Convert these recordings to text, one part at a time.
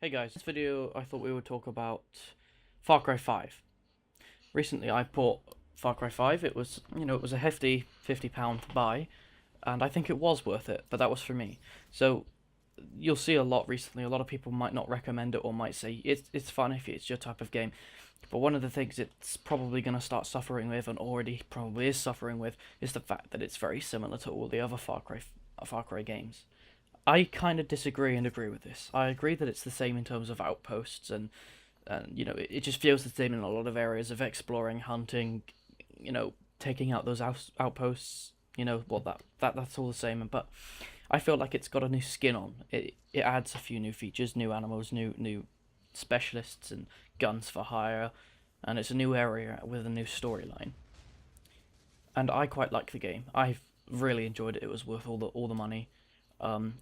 Hey guys, this video I thought we would talk about Far Cry 5. Recently I bought Far Cry 5. It was, it was a hefty £50 buy, and I think it was worth it, but that was for me. So you'll see a lot recently. A lot of people might not recommend it or might say it's fun if it's your type of game. But one of the things it's probably going to start suffering with, and already probably is suffering with, is the fact that it's very similar to all the other Far Cry games. I kind of disagree and agree with this. I agree that it's the same in terms of outposts and it just feels the same in a lot of areas of exploring, hunting, taking out those outposts. That's all the same. But I feel like it's got a new skin on. It adds a few new features, new animals, new specialists and guns for hire, and it's a new area with a new storyline. And I quite like the game. I've really enjoyed it. It was worth all the money.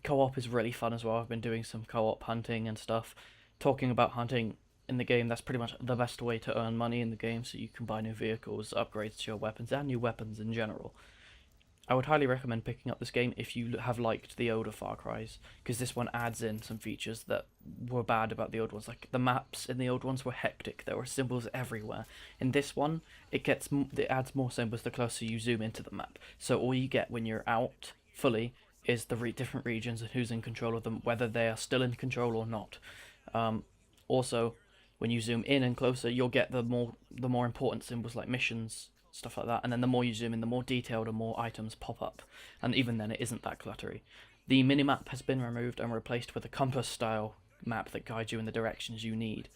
Co-op is really fun as well. I've been doing some co-op hunting and stuff. Talking about hunting in the game, that's pretty much the best way to earn money in the game, so you can buy new vehicles, upgrades to your weapons, and new weapons in general. I would highly recommend picking up this game if you have liked the older Far Cry's, because this one adds in some features that were bad about the old ones. Like the maps in the old ones were hectic. There were symbols everywhere. In this one, it adds more symbols the closer you zoom into the map. So all you get when you're out fully is the different regions and who's in control of them, whether they are still in control or not. Also, when you zoom in and closer, you'll get the more important symbols like missions, stuff like that. And then the more you zoom in, the more detailed and more items pop up. And even then, it isn't that cluttery. The minimap has been removed and replaced with a compass-style map that guides you in the directions you need.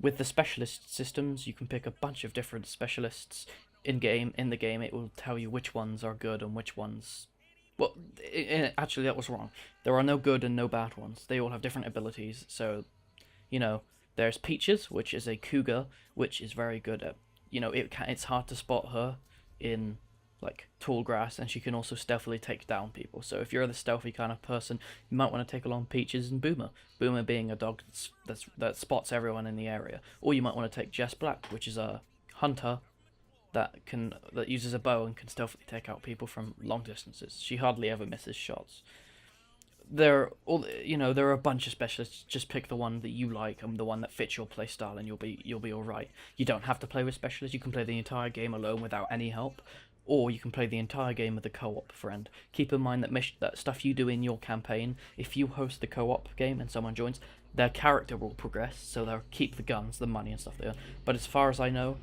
With the specialist systems, you can pick a bunch of different specialists in the game. It will tell you which ones are good and which ones. Well, actually, that was wrong. There are no good and no bad ones. They all have different abilities. So, there's Peaches, which is a cougar, which is very good at, it's hard to spot her in, like, tall grass, and she can also stealthily take down people. So if you're the stealthy kind of person, you might want to take along Peaches and Boomer. Boomer being a dog that spots everyone in the area. Or you might want to take Jess Black, which is a hunter that uses a bow and can stealthily take out people from long distances. She hardly ever misses shots. There are a bunch of specialists. Just pick the one that you like and the one that fits your playstyle, and you'll be all right. You don't have to play with specialists. You can play the entire game alone without any help, or you can play the entire game with a co-op friend. Keep in mind that stuff you do in your campaign, if you host the co-op game and someone joins, their character will progress, so they'll keep the guns, the money, and stuff there. But as far as I know,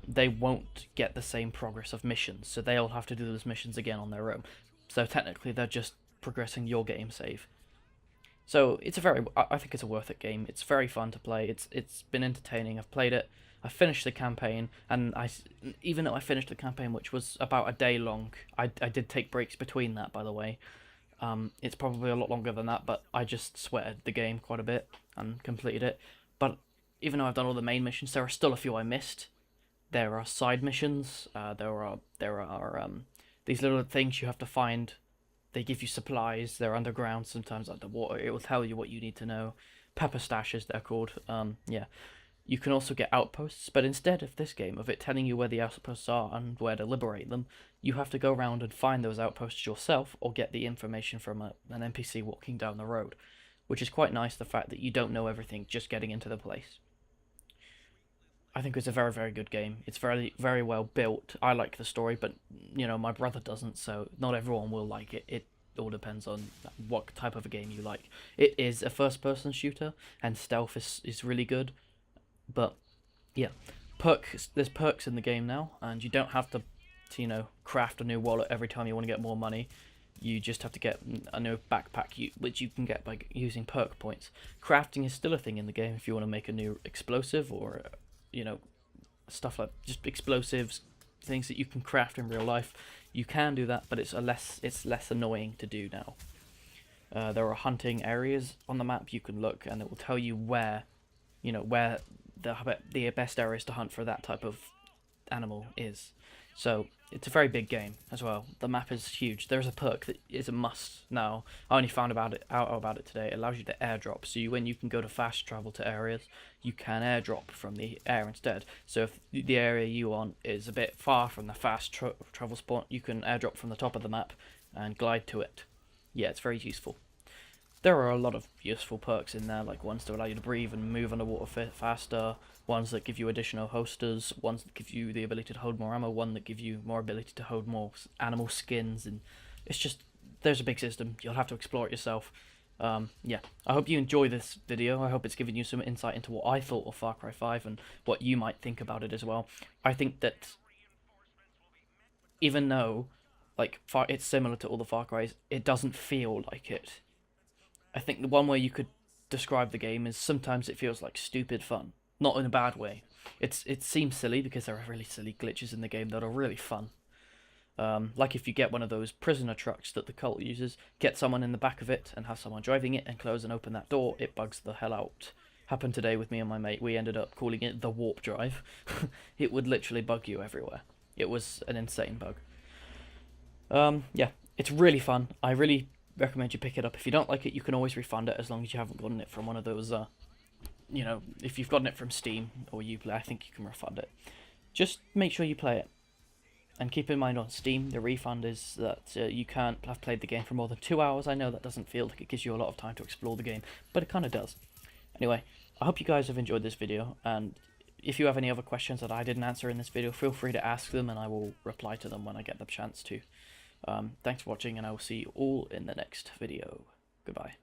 they won't get the same progress of missions, so they'll have to do those missions again on their own. So technically, they're just progressing your game save. So I think it's a worth it game. It's very fun to play. It's been entertaining. I've played it. I finished the campaign, and even though I finished the campaign, which was about a day long, I did take breaks between that, by the way. It's probably a lot longer than that, but I just sweated the game quite a bit and completed it. But even though I've done all the main missions, there are still a few I missed. There are side missions. There are these little things you have to find. They give you supplies. They're underground, sometimes underwater. It will tell you what you need to know. Pepper stashes, they're called. Yeah. You can also get outposts, but instead of this game, of it telling you where the outposts are and where to liberate them, you have to go around and find those outposts yourself, or get the information from an NPC walking down the road, which is quite nice, the fact that you don't know everything just getting into the place. I think it's a very, very good game. It's very, very well built. I like the story, but, my brother doesn't, so not everyone will like it. It all depends on what type of a game you like. It is a first-person shooter, and stealth is really good, but, yeah. There's perks in the game now, and you don't have to craft a new wallet every time you want to get more money. You just have to get a new backpack, which you can get by using perk points. Crafting is still a thing in the game if you want to make a new explosive, or stuff like just explosives, things that you can craft in real life. You can do that, but it's less annoying to do now. There are hunting areas on the map. You can look, and it will tell you where the best areas to hunt for that type of animal is. So it's a very big game as well. The map is huge. There's a perk that is a must now. I only found out about it today. It allows you to airdrop. So when you can go to fast travel to areas, you can airdrop from the air instead. So if the area you want is a bit far from the fast travel spot, you can airdrop from the top of the map and glide to it. Yeah, it's very useful. There are a lot of useful perks in there, like ones to allow you to breathe and move underwater faster, ones that give you additional holsters, ones that give you the ability to hold more ammo, one that give you more ability to hold more animal skins, and it's just, there's a big system. You'll have to explore it yourself. Yeah, I hope you enjoy this video. I hope it's given you some insight into what I thought of Far Cry 5 and what you might think about it as well. I think that even though like it's similar to all the Far Cry's, it doesn't feel like it. I think the one way you could describe the game is sometimes it feels like stupid fun, not in a bad way. It seems silly because there are really silly glitches in the game that are really fun. Like if you get one of those prisoner trucks that the cult uses, get someone in the back of it and have someone driving it and close and open that door, it bugs the hell out. Happened today with me and my mate. We ended up calling it the warp drive. It would literally bug you everywhere. It was an insane bug. Yeah, it's really fun. I really recommend you pick it up. If you don't like it, you can always refund it as long as you haven't gotten it from one of those, if you've gotten it from Steam or Uplay, I think you can refund it. Just make sure you play it. And keep in mind on Steam, the refund is that you can't have played the game for more than 2 hours. I know that doesn't feel like it gives you a lot of time to explore the game, but it kind of does. Anyway, I hope you guys have enjoyed this video, and if you have any other questions that I didn't answer in this video, feel free to ask them and I will reply to them when I get the chance to. Thanks for watching, and I will see you all in the next video. Goodbye.